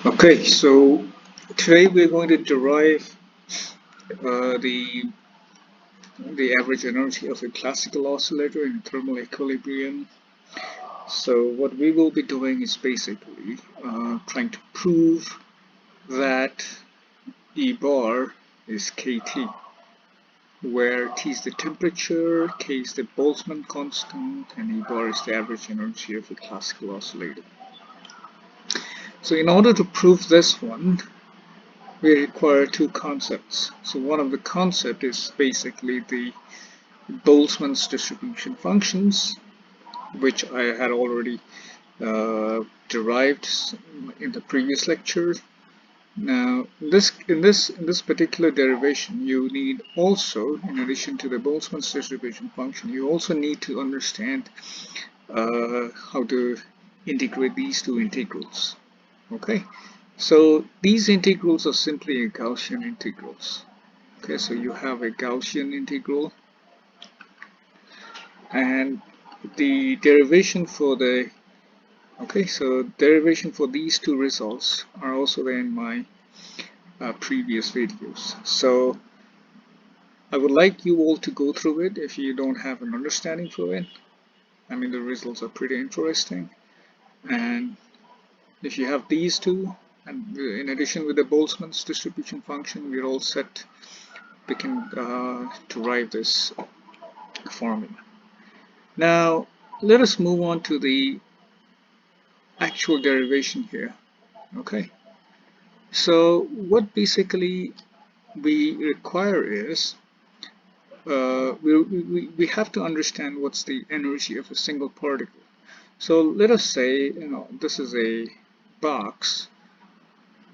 Okay, so today we're going to derive the average energy of a classical oscillator in thermal equilibrium. So what we will be doing is basically trying to prove that E bar is kT, where T is the temperature, K is the Boltzmann constant, and E bar is the average energy of a classical oscillator. So in order to prove this one, we require two concepts. So one of the concept is basically the Boltzmann's distribution functions, which I had already derived in the previous lecture. Now, in this particular derivation, you need also, in addition to the Boltzmann's distribution function, you also need to understand how to integrate these two integrals. Okay, so these integrals are simply Gaussian integrals. Okay, so you have a Gaussian integral, and the derivation for the derivation for these two results are also there in my previous videos. So I would like you all to go through it if you don't have an understanding for it. I mean, the results are pretty interesting, and if you have these two, and in addition with the Boltzmann's distribution function, we're all set. We can derive this formula. Now let us move on to the actual derivation here. Okay, so what basically we require is we have to understand what's the energy of a single particle. So let us say, this is a box,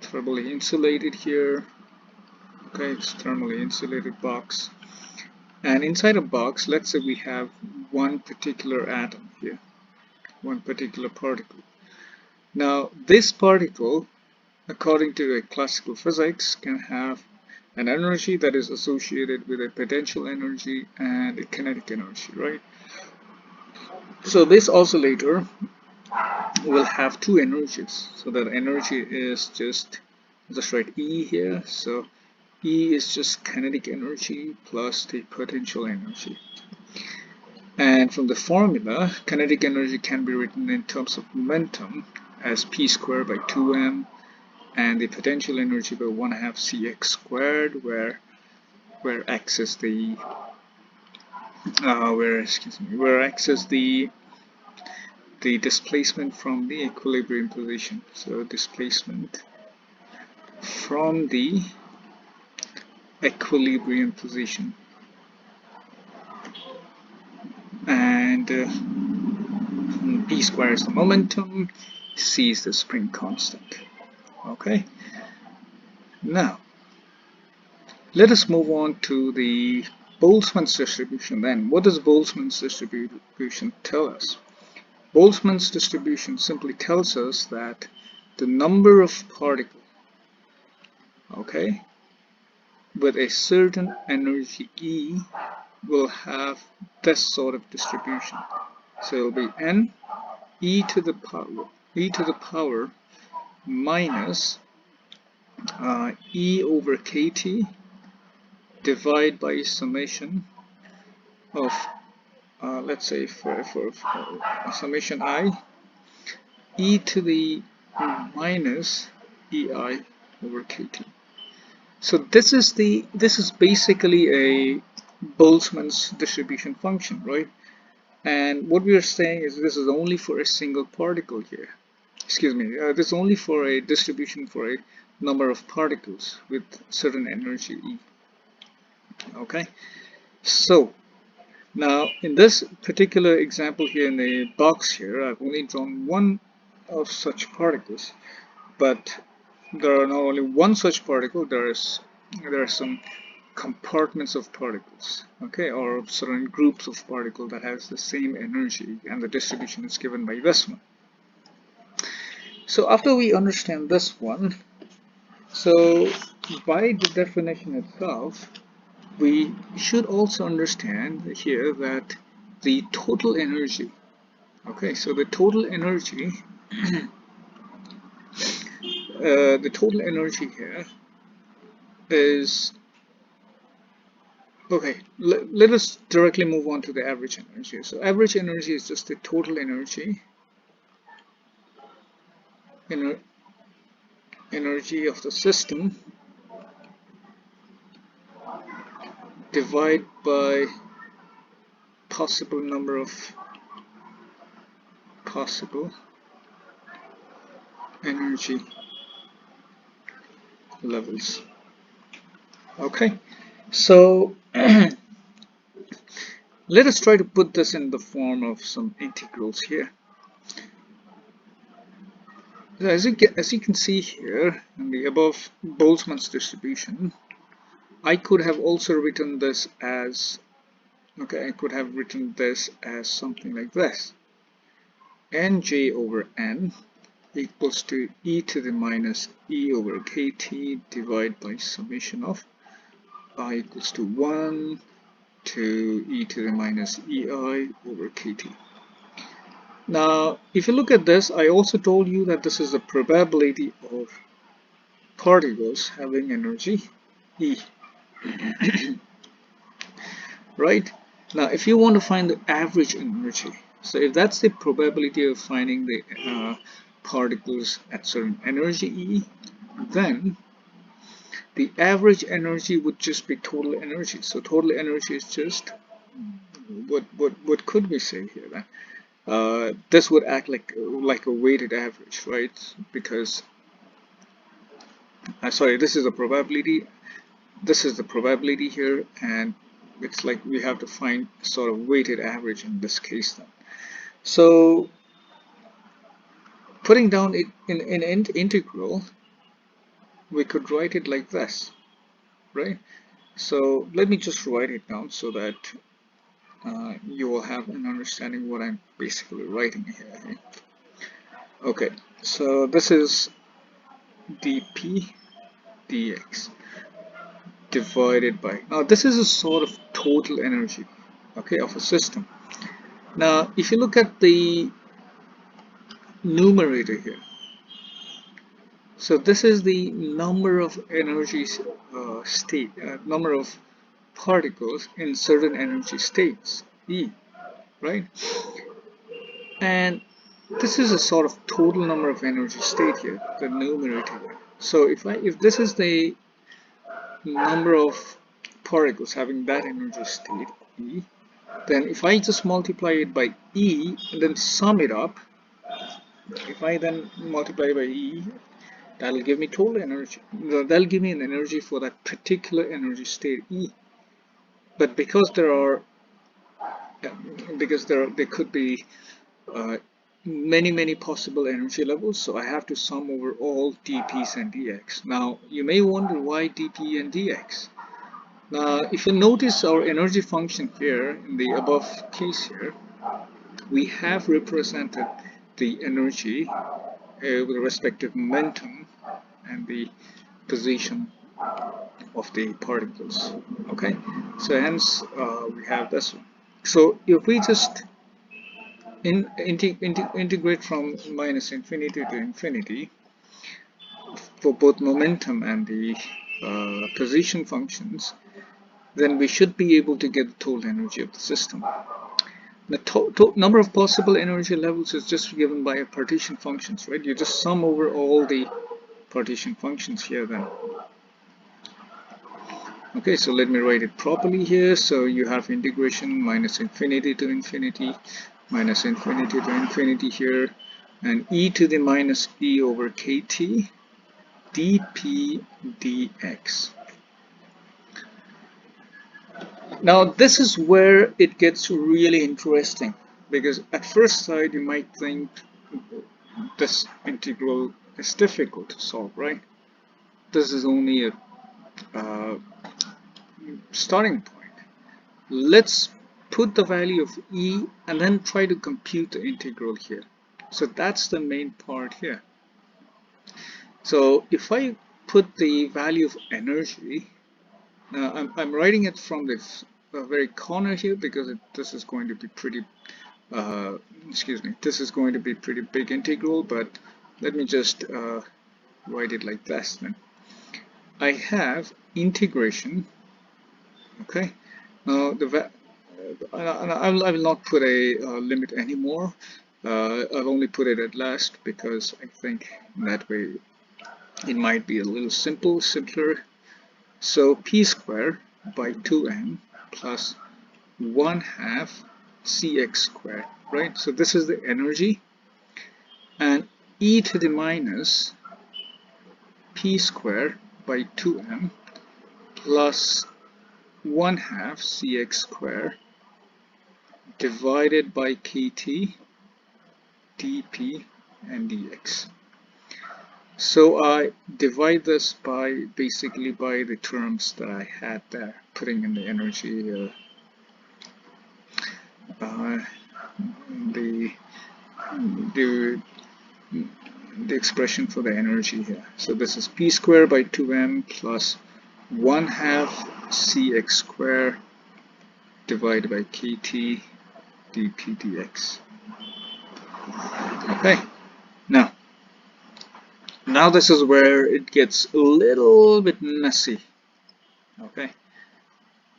thermally insulated here. Okay, it's thermally insulated box, and inside a box, let's say we have one particular atom here, one particular particle. Now this particle, according to classical physics, can have an energy that is associated with a potential energy and a kinetic energy, right? So this oscillator will have two energies. So that energy is just write E here. So E is just kinetic energy plus the potential energy. And from the formula, kinetic energy can be written in terms of momentum as P squared by 2m, and the potential energy by 1/2 cx squared, where x is the the displacement from the equilibrium position. So displacement from the equilibrium position, and p squared is the momentum, c is the spring constant. Okay, now let us move on to the Boltzmann's distribution. Then what does Boltzmann's distribution tell us? Boltzmann's distribution simply tells us that the number of particles, okay, with a certain energy E will have this sort of distribution. So it will be n e to the power minus E over kT divided by summation of let's say for summation I, e to the minus ei over kT. So this is basically a Boltzmann's distribution function, right? And what we are saying is this is only for a single particle here. Excuse me, this is only for a distribution for a number of particles with certain energy E. Okay, so now in this particular example here in the box here, I've only drawn one of such particles, but there are not only one such particle, there are some compartments of particles, okay, or certain groups of particles that has the same energy, and the distribution is given by this one. So after we understand this one, so by the definition itself, we should also understand here that the total energy, okay, so the total energy the total energy here is, okay, let us directly move on to the average energy. So average energy is just the total energy, energy of the system divided by possible number of possible energy levels. Okay, so let us try to put this in the form of some integrals here. As you can see here in the above Boltzmann's distribution, I could have also written this as, okay, I could have written this as something like this. Nj over n equals to e to the minus e over kt divided by summation of I equals to 1 to e to the minus ei over kt. Now, if you look at this, I also told you that this is the probability of particles having energy E. Right? Now, if you want to find the average energy, so if that's the probability of finding the particles at certain energy E, then the average energy would just be total energy. So total energy is just, what could we say here then? This would act like a weighted average, right? Because sorry, this is the probability. This is the probability here, and it's like we have to find sort of weighted average in this case then. So putting down it in an integral, we could write it like this, right? So let me just write it down so that you will have an understanding what I'm basically writing here. Okay, so this is dp dx divided by, now this is a sort of total energy, okay, of a system. Now if you look at the numerator here, so this is the number of energies number of particles in certain energy states, E, right? And this is a sort of total number of energy state here, the numerator here. So if this is the number of particles having that energy state, E, then if I just multiply it by E and then sum it up, if I then multiply by E, that'll give me total energy. That'll give me an energy for that particular energy state E. But because there could be many possible energy levels, so I have to sum over all dp's and dx. Now you may wonder why dp and dx. Now if you notice our energy function here in the above case here, we have represented the energy with respect to momentum and the position of the particles. Okay, so hence we have this one. So if we just integrate from minus infinity to infinity for both momentum and the position functions, then we should be able to get the total energy of the system. The number of possible energy levels is just given by a partition functions, right? You just sum over all the partition functions here then. Okay, so let me write it properly here. So you have integration minus infinity to infinity, minus infinity to infinity here, and e to the minus e over kt dp dx. Now this is where it gets really interesting, because at first sight you might think this integral is difficult to solve, right? This is only a starting point. Let's put the value of e and then try to compute the integral here. So that's the main part here. So if I put the value of energy, now I'm writing it from the very corner here because this is going to be pretty this is going to be pretty big integral, but let me just write it like this then. I have integration. Okay. Now I will not put a limit anymore. I'll only put it at last because I think that way it might be a little simpler. So p squared by 2m plus 1/2 cx squared, right? So this is the energy, and e to the minus p squared by 2m plus 1/2 cx squared divided by kt dp and dx. So I divide this by basically by the terms that I had there, putting in the energy, the expression for the energy here. So this is p squared by 2m plus 1/2 cx squared divided by kt dp dx. Okay, now this is where it gets a little bit messy. Okay,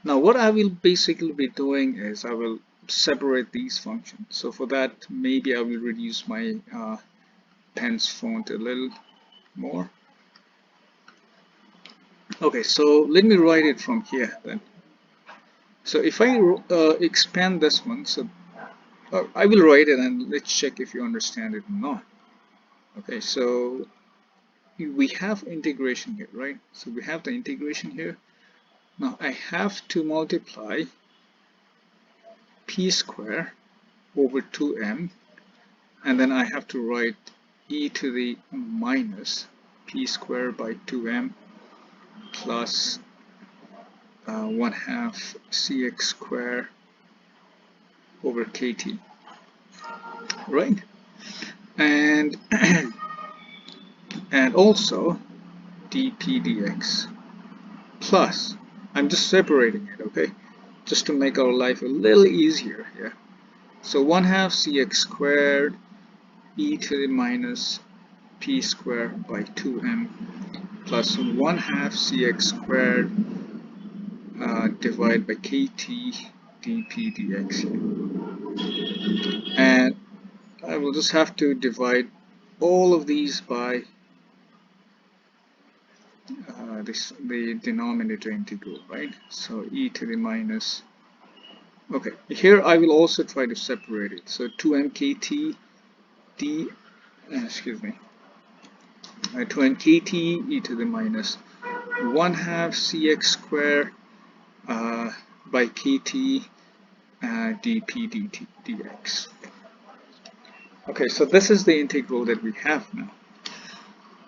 now what I will basically be doing is I will separate these functions. So for that, maybe I will reduce my pen's font a little more. Okay, so let me write it from here then. So if I expand this one, so I will write it and let's check if you understand it or not. Okay, so we have integration here, right? So we have the integration here. Now I have to multiply p squared over 2m, and then I have to write e to the minus p squared by 2m plus 1/2 cx squared over kt, right? And and also dp dx plus, I'm just separating it, okay, just to make our life a little easier here. So 1/2 cx squared e to the minus p squared by 2m plus 1/2 cx squared divided by kt dp dx here. And I will just have to divide all of these by the denominator integral, right? So e to the minus, okay, here I will also try to separate it. So 2m kt d, excuse me, 2m kt e to the minus 1/2 cx squared by kt dp dt dx. Okay, so this is the integral that we have now.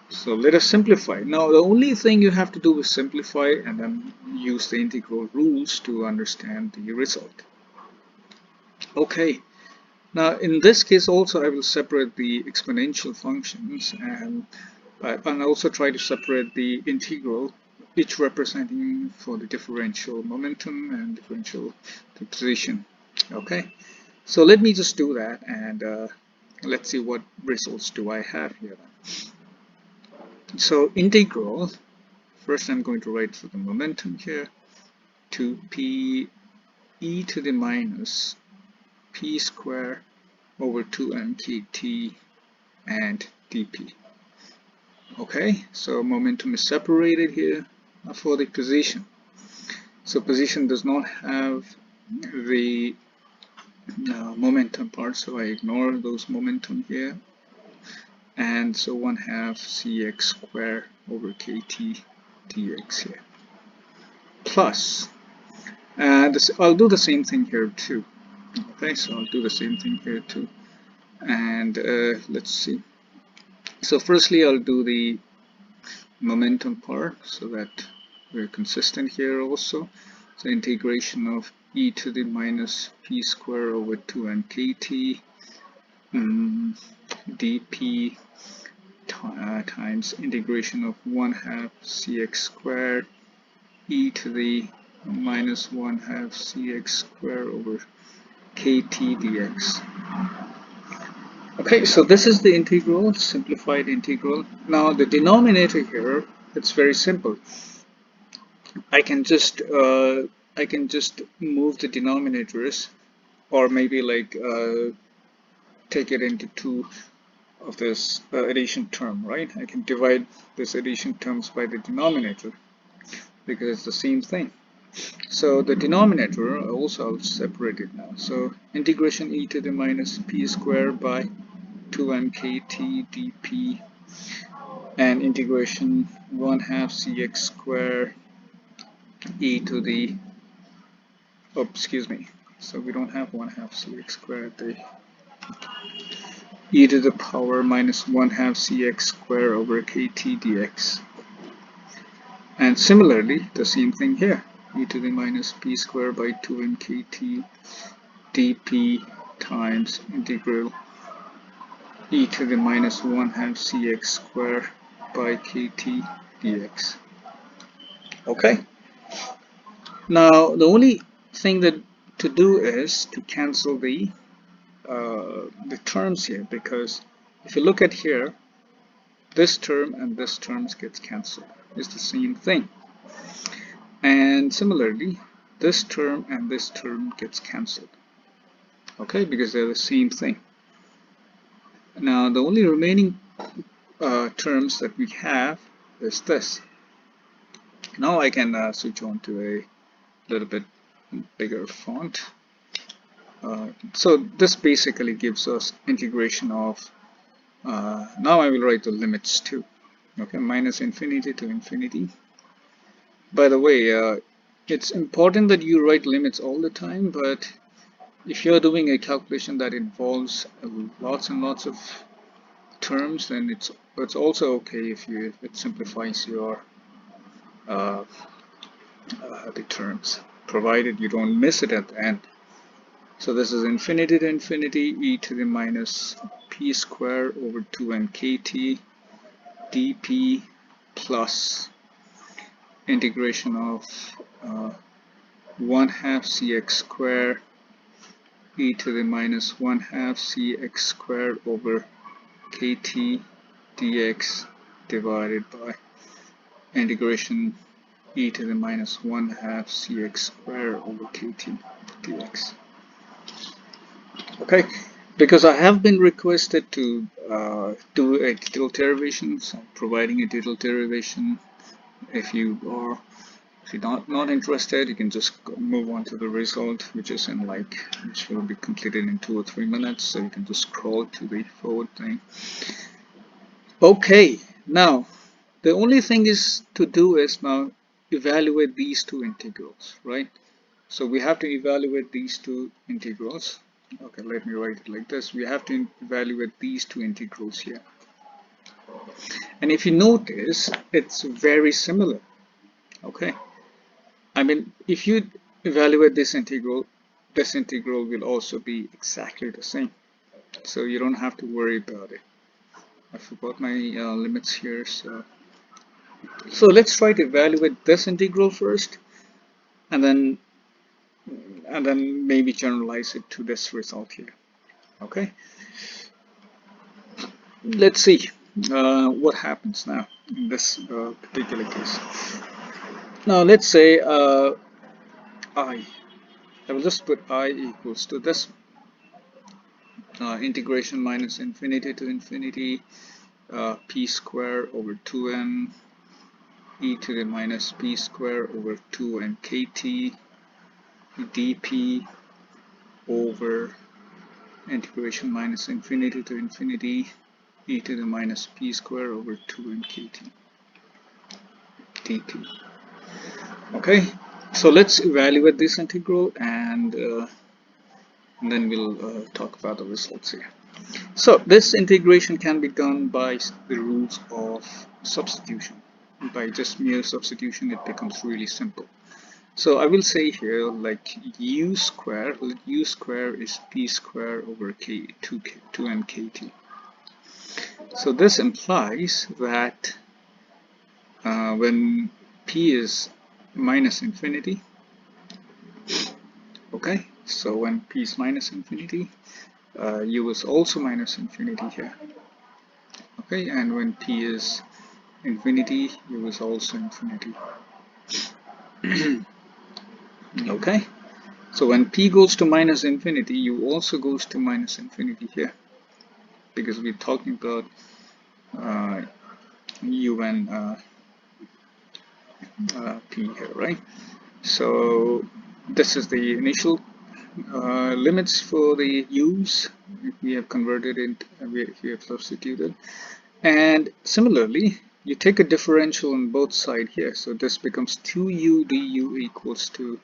So let us simplify. Now the only thing you have to do is simplify and then use the integral rules to understand the result. Okay, now in this case also I will separate the exponential functions and also try to separate the integral, each representing for the differential momentum and differential position. Okay, so let me just do that and let's see what results do I have here then. So integral, first I'm going to write for the momentum here, 2p e to the minus p squared over 2m kt and dp. Okay, so momentum is separated here for the position. So position does not have the momentum part, so I ignore those momentum here. And so 1/2 cx squared over kt dx here. Plus, and I'll do the same thing here too. Okay, so I'll do the same thing here too. And let's see. So firstly, I'll do the momentum part so that we're consistent here also. So integration of e to the minus p squared over 2m kt dp times integration of 1/2 cx squared e to the minus 1/2 cx squared over kt dx. Okay, so this is the integral, simplified integral. Now the denominator here, it's very simple. I can just move the denominators, or maybe like take it into two of this addition term, right? I can divide this addition terms by the denominator because it's the same thing. So the denominator also I'll separate it now. So integration e to the minus p squared by 2mkt dp, and integration 1/2 cx squared e to the, oh, excuse me, so we don't have 1/2 cx squared, the e to the power minus 1/2 cx squared over kt dx. And similarly the same thing here, e to the minus p squared by 2mkt dp times integral e to the minus 1/2 cx squared by kt dx. Okay, now the only thing that to do is to cancel the terms here, because if you look at here, this term and this term gets cancelled. It's the same thing. And similarly, this term and this term gets cancelled. Okay, because they're the same thing. Now the only remaining terms that we have is this. Now I can switch on to a little bit bigger font. So this basically gives us integration of, now I will write the limits too. Okay, minus infinity to infinity. By the way, it's important that you write limits all the time, but if you're doing a calculation that involves lots and lots of terms, then it's also okay if it simplifies your the terms, provided you don't miss it at the end. So this is infinity to infinity e to the minus p squared over 2mkt dp plus integration of 1/2 cx squared e to the minus 1/2 cx squared over kt dx divided by integration e to the minus 1/2 cx squared over kt dx. Okay, because I have been requested to do a detailed derivation, so I'm providing a detailed derivation. If you're not interested, you can just move on to the result, which will be completed in 2 or 3 minutes. So you can just scroll to the forward thing. Okay, now the only thing is to do is now evaluate these two integrals, right? So we have to evaluate these two integrals. Okay, let me write it like this. We have to evaluate these two integrals here. And if you notice, it's very similar. Okay, I mean, if you evaluate this integral will also be exactly the same. So you don't have to worry about it. I forgot my limits here. So let's try to evaluate this integral first, and then maybe generalize it to this result here. Okay, let's see what happens now in this particular case. Now let's say I will just put I equals to this integration minus infinity to infinity p squared over 2m e to the minus p squared over 2m kt dp over integration minus infinity to infinity e to the minus p squared over 2m kt dp. Okay, so let's evaluate this integral, and then we'll talk about the results here. So this integration can be done by the rules of substitution. By just mere substitution, it becomes really simple. So I will say here, like u squared is p squared over 2mkt. So this implies that when p is minus infinity, okay, so when p is minus infinity, u is also minus infinity here. Okay, and when p is infinity, u is also infinity. Okay, so when p goes to minus infinity, u also goes to minus infinity here, because we're talking about u and p here, right? So this is the initial limits for the u's. We have converted it, we have substituted. And similarly, you take a differential on both sides here. So this becomes 2u du equals to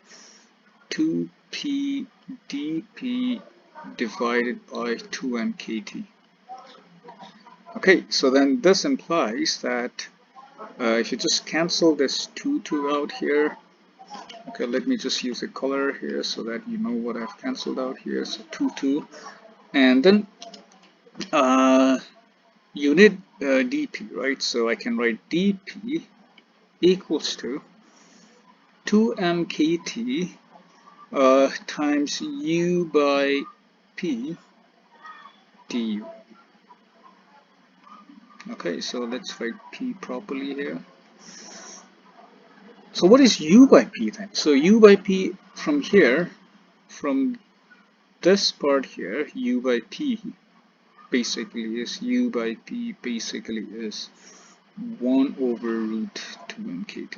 2p dp divided by 2m kt. Okay, so then this implies that if you just cancel this 2 out here, okay, let me just use a color here so that you know what I've cancelled out here. So 2, and then you need dp, right? So I can write dp equals to 2m kt times u by p du. Okay, so let's write p properly here. So what is u by p then? So u by p from here, from this part here, u by p basically is 1 over root 2m kt.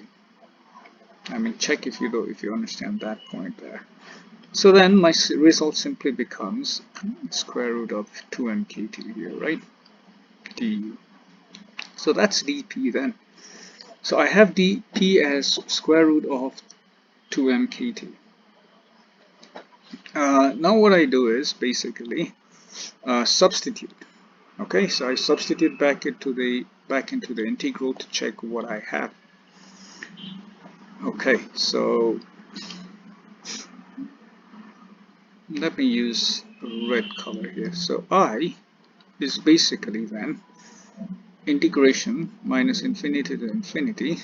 I mean, check if you understand that point there. So then my result simply becomes square root of 2m kt here, right? du. So that's dp then. So I have dp as square root of 2m kt. Now what I do is basically substitute. Okay, so I substitute back into the integral to check what I have. Okay, so let me use a red color here. So I is basically then integration minus infinity to infinity.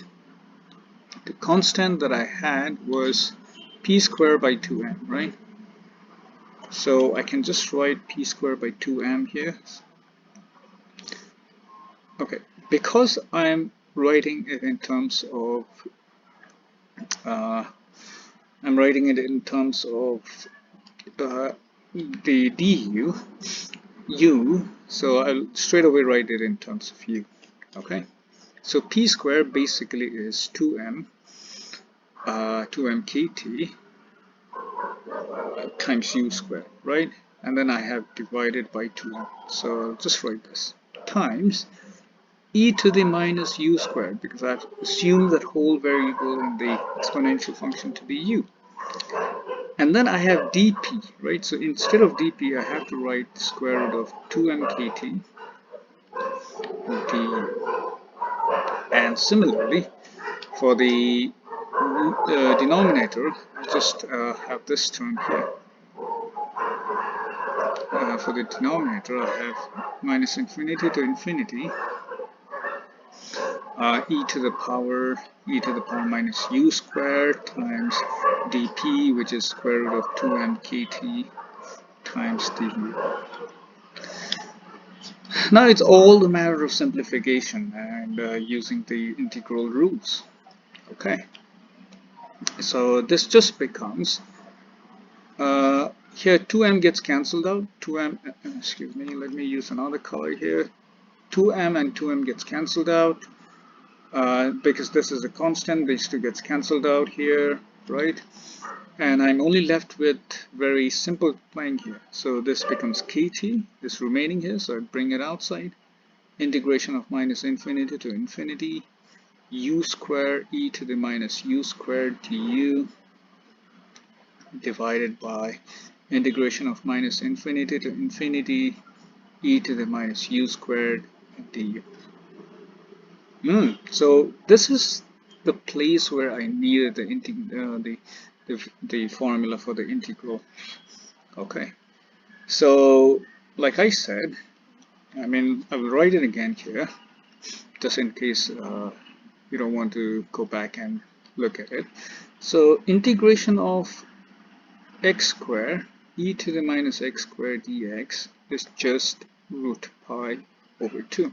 The constant that I had was p squared by 2m, right? So I can just write p squared by 2m here. Okay, because I'm writing it in terms of the du, u, so I'll straight away write it in terms of u. Okay, so p squared basically is 2m kt times u squared, right? And then I have divided by 2m, so I'll just write this times e to the minus u squared, because I've assumed that whole variable in the exponential function to be u. And then I have dp, right? So instead of dp, I have to write square root of 2m kt du. And similarly, for the denominator, I just have this term here. For the denominator, I have minus infinity to infinity e to the power minus u squared times dp, which is square root of 2m kt times du. Now it's all a matter of simplification and using the integral rules. Okay, so this just becomes here 2m gets cancelled out. 2m, excuse me, let me use another color here. 2m and 2m gets cancelled out. Because this is a constant, these two gets cancelled out here, right? And I'm only left with very simple playing here. So this becomes kt, this remaining here, so I bring it outside. Integration of minus infinity to infinity, u squared e to the minus u squared du divided by integration of minus infinity to infinity e to the minus u squared du. So this is the place where I needed the formula for the integral. Okay, so like I said, I mean, I will write it again here, just in case you don't want to go back and look at it. So integration of x squared e to the minus x squared dx is just root pi over 2.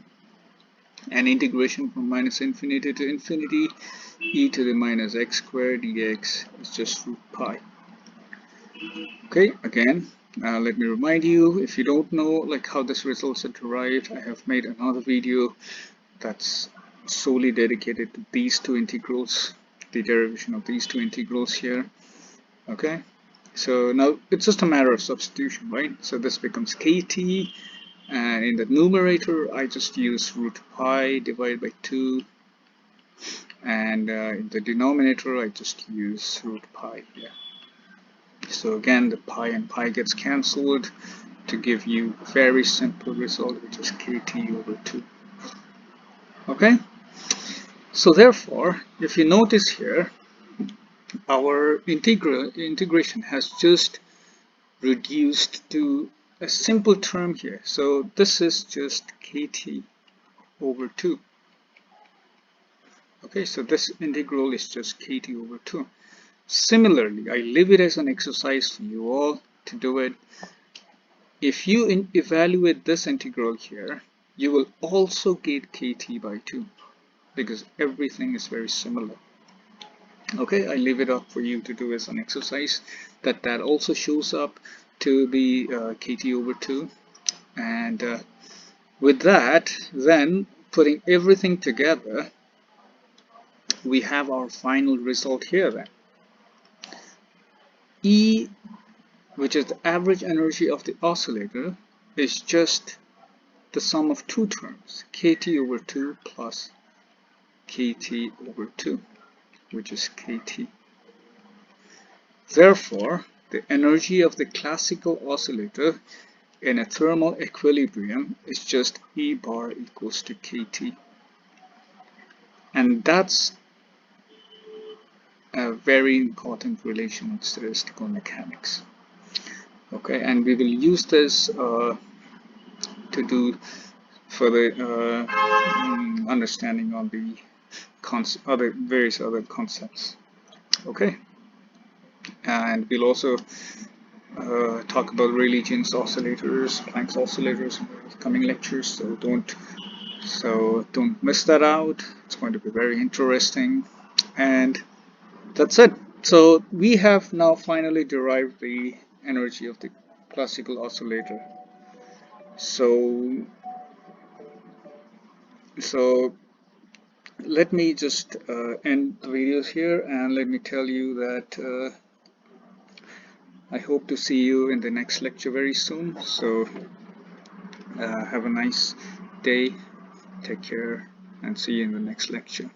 And integration from minus infinity to infinity, e to the minus x squared dx is just root pi. Okay, again, let me remind you, if you don't know like how this results are derived, I have made another video that's solely dedicated to these two integrals, the derivation of these two integrals here. Okay, so now it's just a matter of substitution, right? So this becomes kt, and in the numerator I just use root pi divided by 2, and in the denominator I just use root pi here. So again, the pi and pi gets cancelled to give you a very simple result, which is kt over 2. Okay, so therefore, if you notice here, our integration has just reduced to a simple term here. So this is just kt over 2. Okay, so this integral is just kt over 2. Similarly, I leave it as an exercise for you all to do it. If you evaluate this integral here, you will also get kt by 2 because everything is very similar. Okay, I leave it up for you to do as an exercise. That also shows up to be kt over 2. And with that, then putting everything together, we have our final result here then. E, which is the average energy of the oscillator, is just the sum of two terms, kt over 2 plus kt over 2, which is kt. Therefore, the energy of the classical oscillator in a thermal equilibrium is just E bar equals to kt. And that's a very important relation in statistical mechanics. Okay, and we will use this to do further understanding on the various other concepts. Okay, and we'll also talk about Rayleigh's oscillators, Planck's oscillators in the coming lectures. So don't miss that out. It's going to be very interesting. And that's it. So we have now finally derived the energy of the classical oscillator. So let me just end the videos here, and let me tell you that I hope to see you in the next lecture very soon. So have a nice day, take care, and see you in the next lecture.